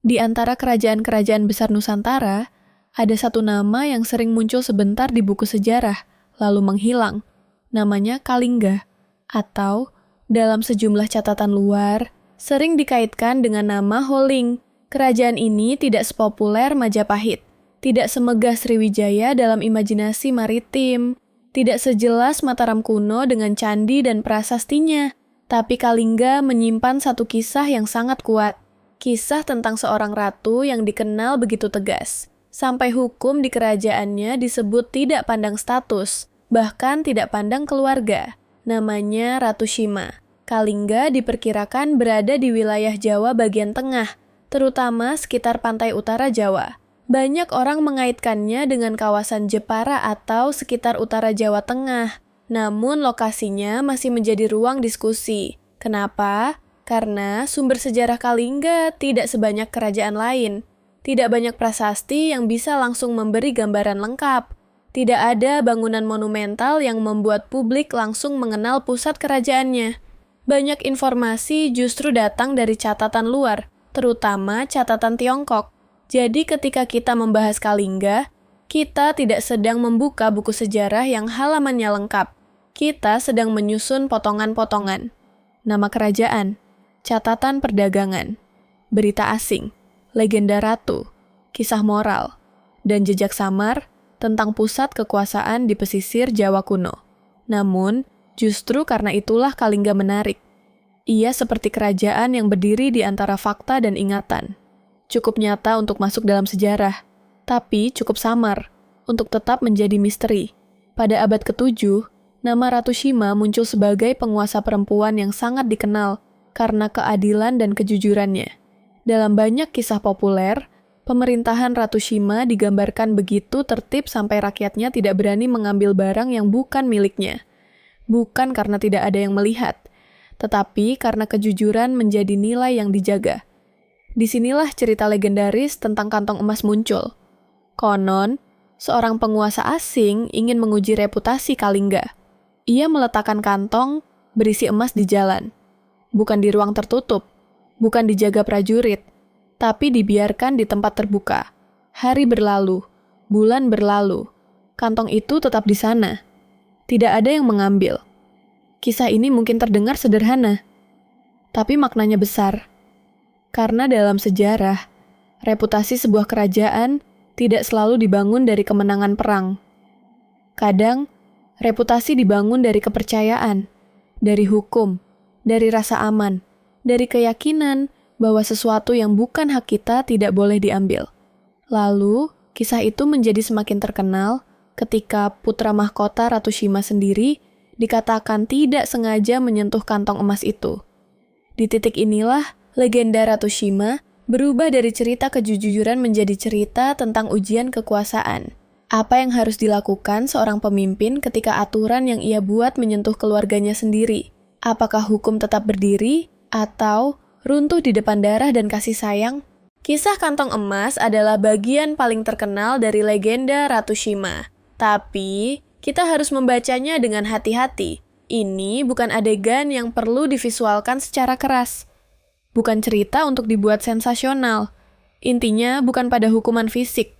Di antara kerajaan-kerajaan besar Nusantara, ada satu nama yang sering muncul sebentar di buku sejarah, lalu menghilang. Namanya Kalingga, atau dalam sejumlah catatan luar, sering dikaitkan dengan nama Holing. Kerajaan ini tidak sepopuler Majapahit, tidak semegah Sriwijaya dalam imajinasi maritim, tidak sejelas Mataram kuno dengan candi dan prasastinya. Tapi Kalingga menyimpan satu kisah yang sangat kuat. Kisah tentang seorang ratu yang dikenal begitu tegas. Sampai hukum di kerajaannya disebut tidak pandang status, bahkan tidak pandang keluarga. Namanya Ratu Shima. Kalingga diperkirakan berada di wilayah Jawa bagian tengah, terutama sekitar pantai utara Jawa. Banyak orang mengaitkannya dengan kawasan Jepara atau sekitar utara Jawa Tengah. Namun lokasinya masih menjadi ruang diskusi. Kenapa? Karena sumber sejarah Kalingga tidak sebanyak kerajaan lain. Tidak banyak prasasti yang bisa langsung memberi gambaran lengkap. Tidak ada bangunan monumental yang membuat publik langsung mengenal pusat kerajaannya. Banyak informasi justru datang dari catatan luar, terutama catatan Tiongkok. Jadi ketika kita membahas Kalingga, kita tidak sedang membuka buku sejarah yang halamannya lengkap. Kita sedang menyusun potongan-potongan. Nama kerajaan, catatan perdagangan, berita asing, legenda ratu, kisah moral, dan jejak samar tentang pusat kekuasaan di pesisir Jawa kuno. Namun, justru karena itulah Kalingga menarik. Ia seperti kerajaan yang berdiri di antara fakta dan ingatan. Cukup nyata untuk masuk dalam sejarah, tapi cukup samar untuk tetap menjadi misteri. Pada abad ke-7, nama Ratu Shima muncul sebagai penguasa perempuan yang sangat dikenal karena keadilan dan kejujurannya. Dalam banyak kisah populer, pemerintahan Ratu Shima digambarkan begitu tertib sampai rakyatnya tidak berani mengambil barang yang bukan miliknya. Bukan karena tidak ada yang melihat, tetapi karena kejujuran menjadi nilai yang dijaga. Disinilah cerita legendaris tentang kantong emas muncul. Konon, seorang penguasa asing ingin menguji reputasi Kalingga. Ia meletakkan kantong berisi emas di jalan. Bukan di ruang tertutup, bukan dijaga prajurit, tapi dibiarkan di tempat terbuka. Hari berlalu, bulan berlalu, kantong itu tetap di sana. Tidak ada yang mengambil. Kisah ini mungkin terdengar sederhana, tapi maknanya besar. Karena dalam sejarah, reputasi sebuah kerajaan tidak selalu dibangun dari kemenangan perang. Kadang, reputasi dibangun dari kepercayaan, dari hukum, dari rasa aman, dari keyakinan bahwa sesuatu yang bukan hak kita tidak boleh diambil. Lalu, kisah itu menjadi semakin terkenal ketika putra mahkota Ratu Shima sendiri dikatakan tidak sengaja menyentuh kantong emas itu. Di titik inilah, legenda Ratu Shima berubah dari cerita kejujuran menjadi cerita tentang ujian kekuasaan. Apa yang harus dilakukan seorang pemimpin ketika aturan yang ia buat menyentuh keluarganya sendiri? Apakah hukum tetap berdiri atau runtuh di depan darah dan kasih sayang? Kisah kantong emas adalah bagian paling terkenal dari legenda Ratu Shima. Tapi, kita harus membacanya dengan hati-hati. Ini bukan adegan yang perlu divisualkan secara keras. Bukan cerita untuk dibuat sensasional. Intinya bukan pada hukuman fisik.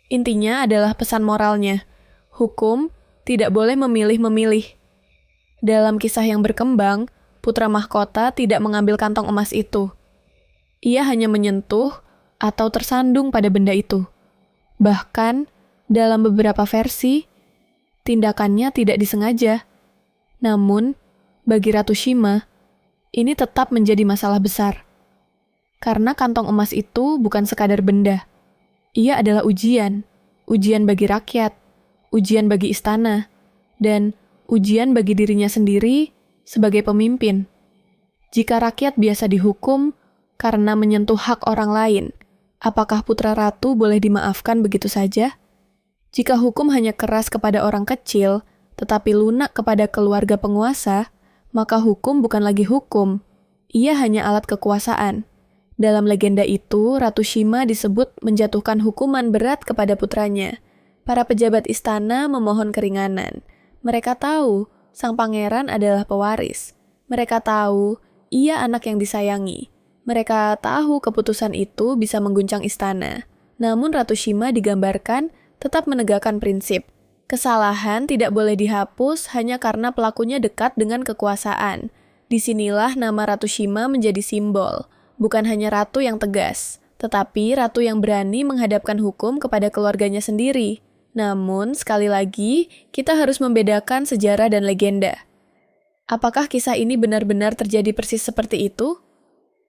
Intinya adalah pesan moralnya. Hukum tidak boleh memilih-memilih. Dalam kisah yang berkembang, putra mahkota tidak mengambil kantong emas itu. Ia hanya menyentuh atau tersandung pada benda itu. Bahkan, dalam beberapa versi, tindakannya tidak disengaja. Namun, bagi Ratu Shima, ini tetap menjadi masalah besar. Karena kantong emas itu bukan sekadar benda. Ia adalah ujian bagi rakyat, ujian bagi istana, dan ujian bagi dirinya sendiri sebagai pemimpin. Jika rakyat biasa dihukum karena menyentuh hak orang lain, apakah putra ratu boleh dimaafkan begitu saja? Jika hukum hanya keras kepada orang kecil, tetapi lunak kepada keluarga penguasa, maka hukum bukan lagi hukum. Ia hanya alat kekuasaan. Dalam legenda itu, Ratu Shima disebut menjatuhkan hukuman berat kepada putranya. Para pejabat istana memohon keringanan. Mereka tahu sang pangeran adalah pewaris. Mereka tahu ia anak yang disayangi. Mereka tahu keputusan itu bisa mengguncang istana. Namun Ratu Shima digambarkan tetap menegakkan prinsip. Kesalahan tidak boleh dihapus hanya karena pelakunya dekat dengan kekuasaan. Disinilah nama Ratu Shima menjadi simbol. Bukan hanya ratu yang tegas, tetapi ratu yang berani menghadapkan hukum kepada keluarganya sendiri. Namun, sekali lagi, kita harus membedakan sejarah dan legenda. Apakah kisah ini benar-benar terjadi persis seperti itu?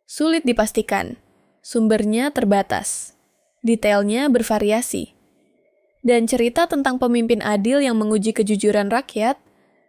Sulit dipastikan. Sumbernya terbatas. Detailnya bervariasi. Dan cerita tentang pemimpin adil yang menguji kejujuran rakyat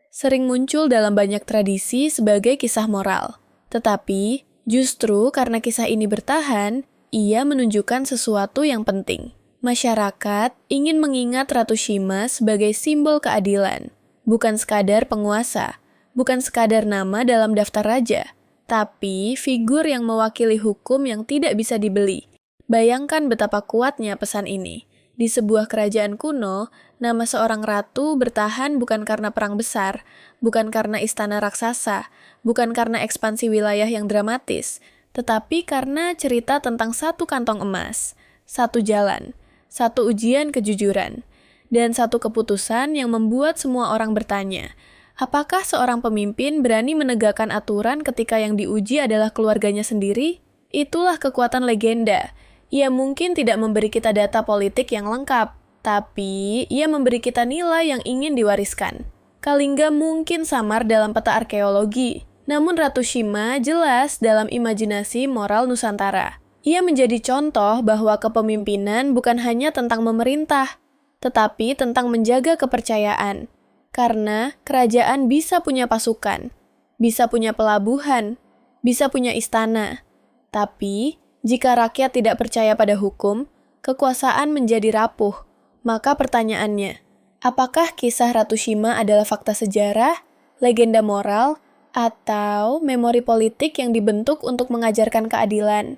sering muncul dalam banyak tradisi sebagai kisah moral. Tetapi, justru karena kisah ini bertahan, ia menunjukkan sesuatu yang penting. Masyarakat ingin mengingat Ratu Shima sebagai simbol keadilan, bukan sekadar penguasa, bukan sekadar nama dalam daftar raja, tapi figur yang mewakili hukum yang tidak bisa dibeli. Bayangkan betapa kuatnya pesan ini. Di sebuah kerajaan kuno, nama seorang ratu bertahan bukan karena perang besar, bukan karena istana raksasa, bukan karena ekspansi wilayah yang dramatis, tetapi karena cerita tentang satu kantong emas, satu jalan, satu ujian kejujuran, dan satu keputusan yang membuat semua orang bertanya, apakah seorang pemimpin berani menegakkan aturan ketika yang diuji adalah keluarganya sendiri? Itulah kekuatan legenda. Ia mungkin tidak memberi kita data politik yang lengkap, tapi ia memberi kita nilai yang ingin diwariskan. Kalingga mungkin samar dalam peta arkeologi, namun Ratu Shima jelas dalam imajinasi moral Nusantara. Ia menjadi contoh bahwa kepemimpinan bukan hanya tentang memerintah, tetapi tentang menjaga kepercayaan. Karena kerajaan bisa punya pasukan, bisa punya pelabuhan, bisa punya istana, tapi jika rakyat tidak percaya pada hukum, kekuasaan menjadi rapuh. Maka pertanyaannya, apakah kisah Ratu Shima adalah fakta sejarah, legenda moral, atau memori politik yang dibentuk untuk mengajarkan keadilan?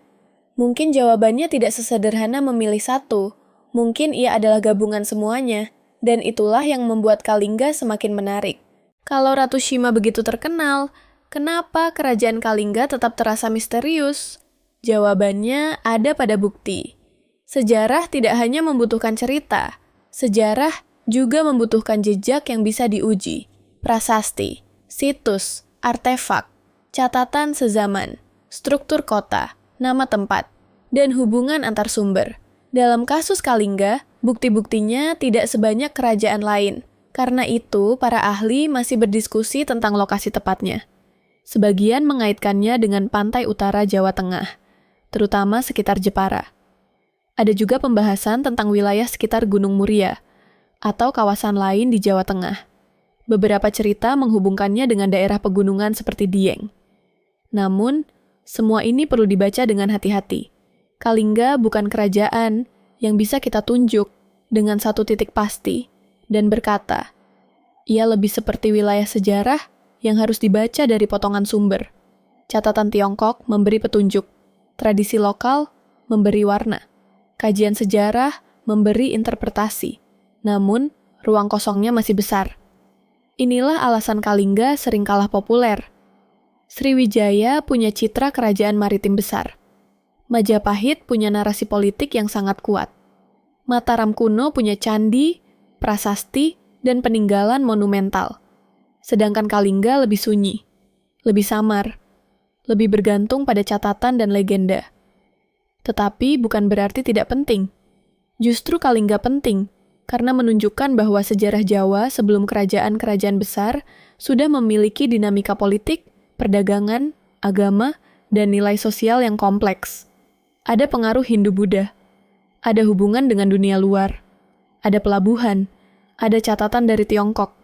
Mungkin jawabannya tidak sesederhana memilih satu. Mungkin ia adalah gabungan semuanya, dan itulah yang membuat Kalingga semakin menarik. Kalau Ratu Shima begitu terkenal, kenapa kerajaan Kalingga tetap terasa misterius? Jawabannya ada pada bukti. Sejarah tidak hanya membutuhkan cerita, sejarah juga membutuhkan jejak yang bisa diuji. Prasasti, situs, artefak, catatan sezaman, struktur kota, nama tempat, dan hubungan antar sumber. Dalam kasus Kalingga, bukti-buktinya tidak sebanyak kerajaan lain. Karena itu, para ahli masih berdiskusi tentang lokasi tepatnya. Sebagian mengaitkannya dengan pantai utara Jawa Tengah, terutama sekitar Jepara. Ada juga pembahasan tentang wilayah sekitar Gunung Muria, atau kawasan lain di Jawa Tengah. Beberapa cerita menghubungkannya dengan daerah pegunungan seperti Dieng. Namun, semua ini perlu dibaca dengan hati-hati. Kalingga bukan kerajaan yang bisa kita tunjuk dengan satu titik pasti, dan berkata, ia lebih seperti wilayah sejarah yang harus dibaca dari potongan sumber. Catatan Tiongkok memberi petunjuk. Tradisi lokal memberi warna, kajian sejarah memberi interpretasi, namun ruang kosongnya masih besar. Inilah alasan Kalingga sering kalah populer. Sriwijaya punya citra kerajaan maritim besar. Majapahit punya narasi politik yang sangat kuat. Mataram kuno punya candi, prasasti, dan peninggalan monumental. Sedangkan Kalingga lebih sunyi, lebih samar, lebih bergantung pada catatan dan legenda. Tetapi bukan berarti tidak penting. Justru Kalingga penting, karena menunjukkan bahwa sejarah Jawa sebelum kerajaan-kerajaan besar sudah memiliki dinamika politik, perdagangan, agama, dan nilai sosial yang kompleks. Ada pengaruh Hindu-Buddha, ada hubungan dengan dunia luar, ada pelabuhan, ada catatan dari Tiongkok,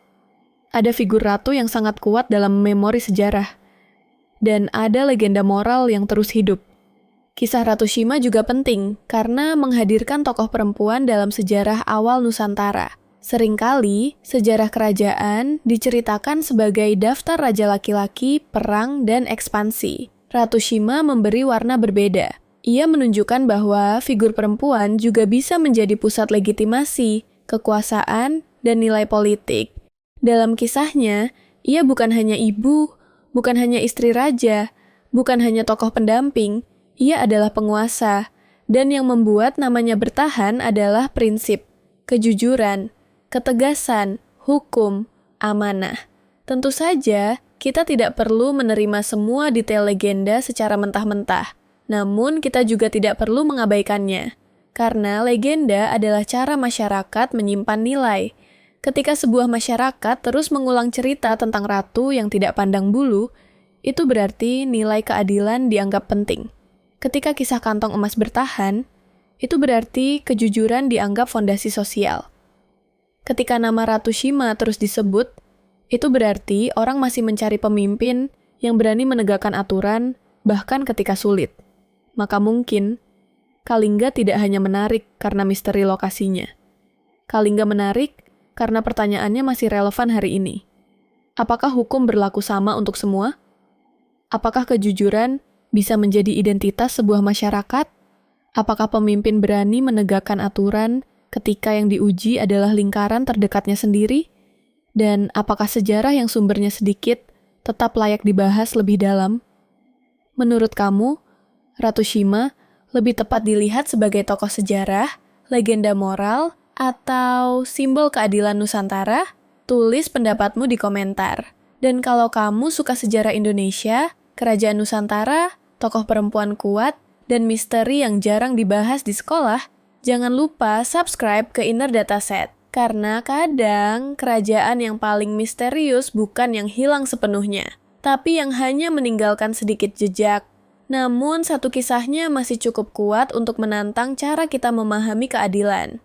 ada figur ratu yang sangat kuat dalam memori sejarah, dan ada legenda moral yang terus hidup. Kisah Ratu Shima juga penting karena menghadirkan tokoh perempuan dalam sejarah awal Nusantara. Seringkali, sejarah kerajaan diceritakan sebagai daftar raja laki-laki, perang, dan ekspansi. Ratu Shima memberi warna berbeda. Ia menunjukkan bahwa figur perempuan juga bisa menjadi pusat legitimasi, kekuasaan, dan nilai politik. Dalam kisahnya, ia bukan hanya ibu, bukan hanya istri raja, bukan hanya tokoh pendamping, Ia adalah penguasa, dan yang membuat namanya bertahan adalah prinsip, kejujuran, ketegasan, hukum, amanah. Tentu saja, kita tidak perlu menerima semua detail legenda secara mentah-mentah. Namun, kita juga tidak perlu mengabaikannya. Karena legenda adalah cara masyarakat menyimpan nilai. Ketika sebuah masyarakat terus mengulang cerita tentang ratu yang tidak pandang bulu, itu berarti nilai keadilan dianggap penting. Ketika kisah kantong emas bertahan, itu berarti kejujuran dianggap fondasi sosial. Ketika nama Ratu Shima terus disebut, itu berarti orang masih mencari pemimpin yang berani menegakkan aturan, bahkan ketika sulit. Maka mungkin, Kalingga tidak hanya menarik karena misteri lokasinya. Kalingga menarik karena pertanyaannya masih relevan hari ini. Apakah hukum berlaku sama untuk semua? Apakah kejujuran bisa menjadi identitas sebuah masyarakat? Apakah pemimpin berani menegakkan aturan ketika yang diuji adalah lingkaran terdekatnya sendiri? Dan apakah sejarah yang sumbernya sedikit tetap layak dibahas lebih dalam? Menurut kamu, Ratu Shima lebih tepat dilihat sebagai tokoh sejarah, legenda moral, atau simbol keadilan Nusantara? Tulis pendapatmu di komentar. Dan kalau kamu suka sejarah Indonesia, kerajaan Nusantara, tokoh perempuan kuat, dan misteri yang jarang dibahas di sekolah, jangan lupa subscribe ke Inner Dataset. Karena kadang kerajaan yang paling misterius bukan yang hilang sepenuhnya, tapi yang hanya meninggalkan sedikit jejak. Namun satu kisahnya masih cukup kuat untuk menantang cara kita memahami keadilan.